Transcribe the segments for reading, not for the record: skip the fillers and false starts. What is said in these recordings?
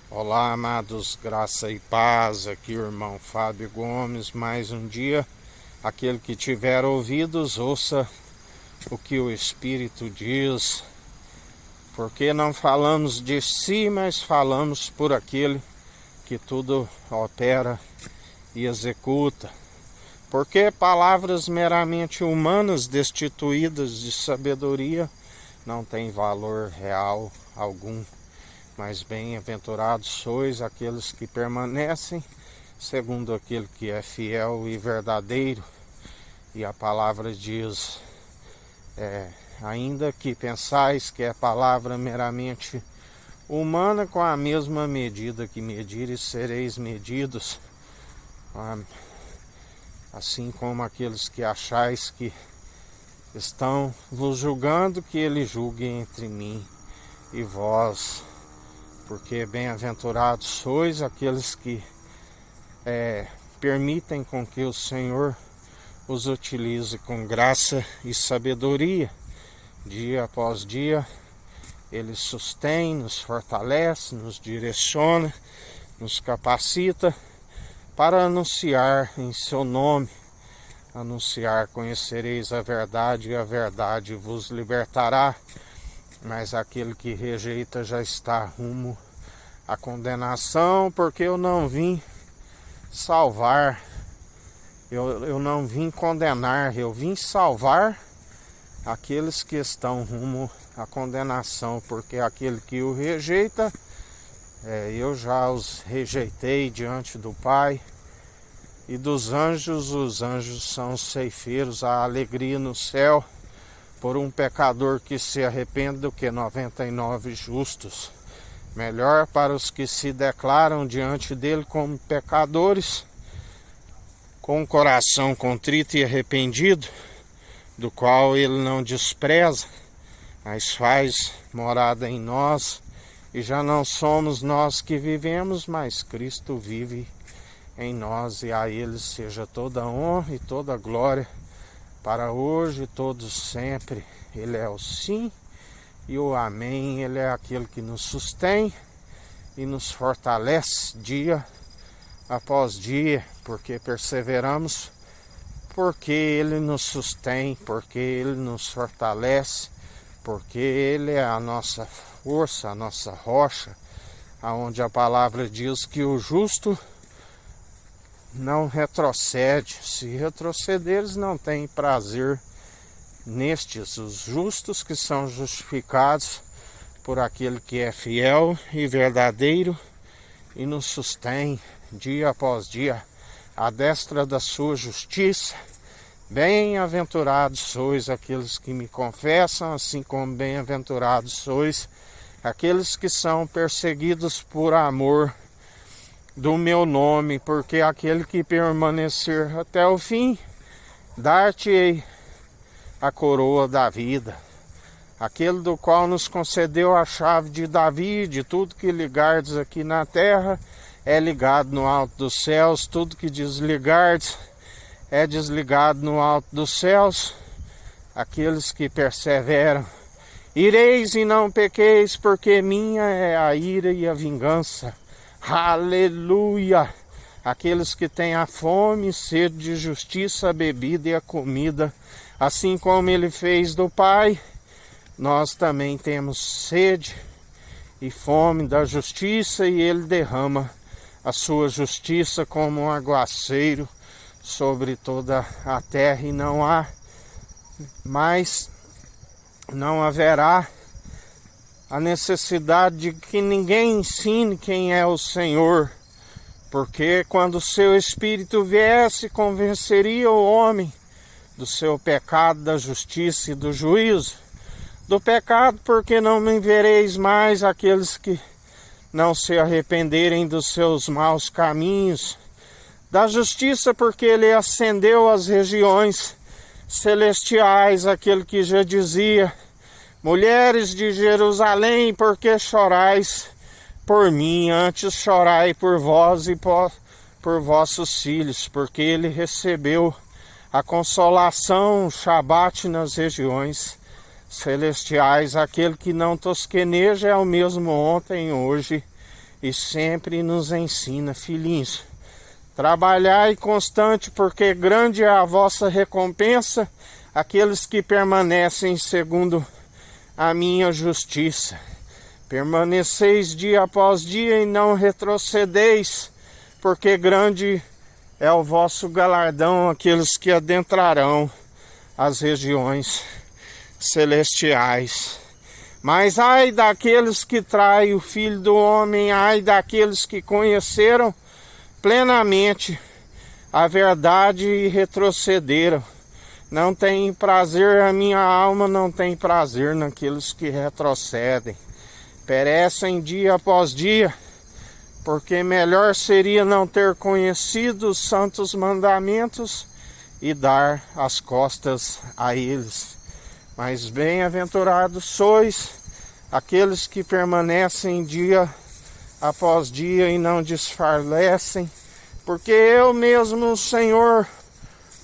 Olá, amados, graça e paz. Aqui o irmão Fábio Gomes. Mais um dia. Aquele que tiver ouvidos, ouça o que o Espírito diz. Porque não falamos de si, mas falamos por aquele que tudo opera e executa. Porque palavras meramente humanas, destituídas de sabedoria, não têm valor real algum. Mas bem-aventurados sois aqueles que permanecem segundo aquele que é fiel e verdadeiro. E a palavra diz, ainda que pensais que é palavra meramente humana, com a mesma medida que medires, sereis medidos. Assim como aqueles que achais que estão vos julgando, que ele julgue entre mim e vós. Porque bem-aventurados sois aqueles que permitem com que o Senhor os utilize com graça e sabedoria. Dia após dia, Ele sustém, nos fortalece, nos direciona, nos capacita para anunciar em seu nome. Anunciar, conhecereis a verdade e a verdade vos libertará. Mas aquele que rejeita já está rumo à condenação, porque eu não vim salvar, eu não vim condenar, eu vim salvar aqueles que estão rumo à condenação, porque aquele que o rejeita, eu já os rejeitei diante do Pai e dos anjos. Os anjos são os ceifeiros, a alegria no céu por um pecador que se arrepende do que 99 justos. Melhor para os que se declaram diante dele como pecadores, com o coração contrito e arrependido, do qual ele não despreza, mas faz morada em nós, e já não somos nós que vivemos, mas Cristo vive em nós, e a ele seja toda a honra e toda a glória, para hoje e todos sempre. Ele é o sim e o amém. Ele é aquele que nos sustém e nos fortalece dia após dia, porque perseveramos, porque Ele nos sustém, porque Ele nos fortalece, porque Ele é a nossa força, a nossa rocha, aonde a palavra diz que o justo não retrocede. Se retrocederes, não tem prazer nestes, os justos que são justificados por aquele que é fiel e verdadeiro e nos sustém dia após dia à destra da sua justiça. Bem-aventurados sois aqueles que me confessam, assim como bem-aventurados sois aqueles que são perseguidos por amor do meu nome, porque aquele que permanecer até o fim, dar-te-ei a coroa da vida. Aquele do qual nos concedeu a chave de Davi, de tudo que ligardes aqui na terra, é ligado no alto dos céus, tudo que desligardes é desligado no alto dos céus. Aqueles que perseveram, ireis e não pequeis, porque minha é a ira e a vingança. Aleluia! Aqueles que têm a fome e sede de justiça, a bebida e a comida, assim como ele fez do Pai, nós também temos sede e fome da justiça, e ele derrama a sua justiça como um aguaceiro sobre toda a terra, e não haverá a necessidade de que ninguém ensine quem é o Senhor, porque quando o seu Espírito viesse, convenceria o homem do seu pecado, da justiça e do juízo. Do pecado, porque não me vereis mais aqueles que não se arrependerem dos seus maus caminhos. Da justiça, porque ele ascendeu às regiões celestiais, aquele que já dizia: mulheres de Jerusalém, por que chorais por mim? Antes chorai por vós e por vossos filhos, porque ele recebeu a consolação, o Shabat nas regiões celestiais. Aquele que não tosqueneja é o mesmo ontem, hoje e sempre nos ensina: filhinhos, trabalhai constante, porque grande é a vossa recompensa, aqueles que permanecem segundo a minha justiça. Permaneceis dia após dia e não retrocedeis, porque grande é o vosso galardão, aqueles que adentrarão as regiões celestiais. Mas ai daqueles que traem o Filho do Homem, ai daqueles que conheceram plenamente a verdade e retrocederam. Não tem prazer, a minha alma não tem prazer naqueles que retrocedem. Perecem dia após dia, porque melhor seria não ter conhecido os santos mandamentos e dar as costas a eles. Mas bem-aventurados sois aqueles que permanecem dia após dia e não desfalecem, porque eu mesmo, o Senhor,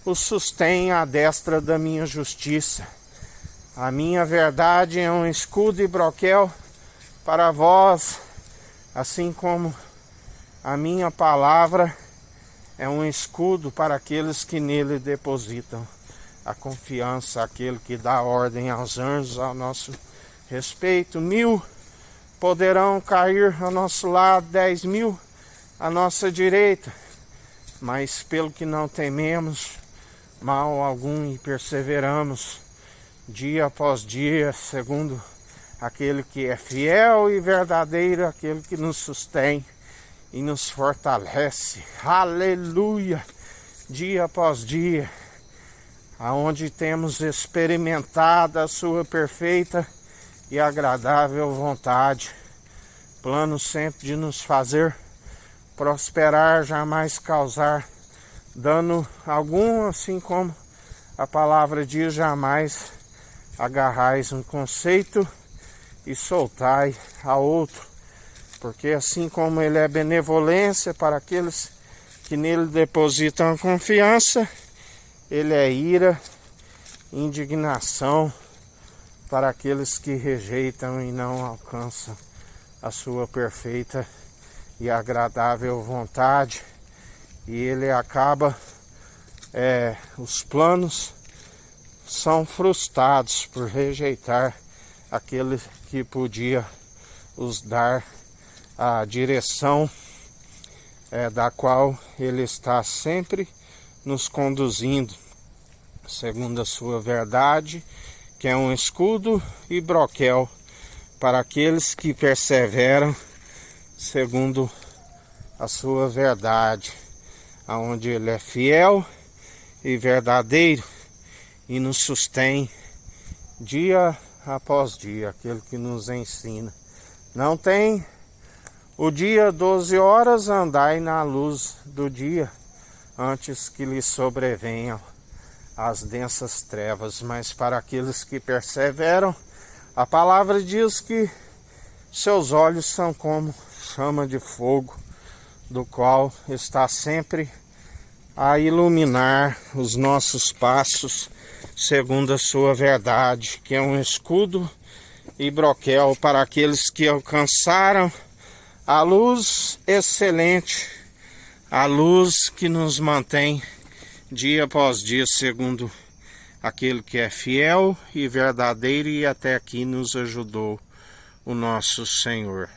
os sustenho à destra da minha justiça. A minha verdade é um escudo e broquel para vós, assim como a minha palavra é um escudo para aqueles que nele depositam a confiança, aquele que dá ordem aos anjos ao nosso respeito. 1000 poderão cair ao nosso lado, 10.000 à nossa direita, mas pelo que não tememos mal algum e perseveramos dia após dia, segundo aquele que é fiel e verdadeiro, aquele que nos sustém e nos fortalece. Aleluia! Dia após dia, aonde temos experimentado a sua perfeita e agradável vontade, plano sempre de nos fazer prosperar, jamais causar dano algum, assim como a palavra diz: jamais agarrais um conceito e soltai a outro, porque assim como ele é benevolência para aqueles que nele depositam a confiança, ele é ira, indignação para aqueles que rejeitam e não alcançam a sua perfeita e agradável vontade, e ele acaba, os planos são frustrados por rejeitar aquele que podia os dar a direção da qual ele está sempre nos conduzindo, segundo a sua verdade, que é um escudo e broquel para aqueles que perseveram segundo a sua verdade, aonde ele é fiel e verdadeiro e nos sustém dia após dia, aquele que nos ensina. Não tem o dia 12 horas, andai na luz do dia, antes que lhe sobrevenham as densas trevas. Mas para aqueles que perseveram, a palavra diz que seus olhos são como chama de fogo, do qual está sempre a iluminar os nossos passos, segundo a sua verdade, que é um escudo e broquel para aqueles que alcançaram a luz excelente, a luz que nos mantém dia após dia, segundo aquele que é fiel e verdadeiro, e até aqui nos ajudou o nosso Senhor.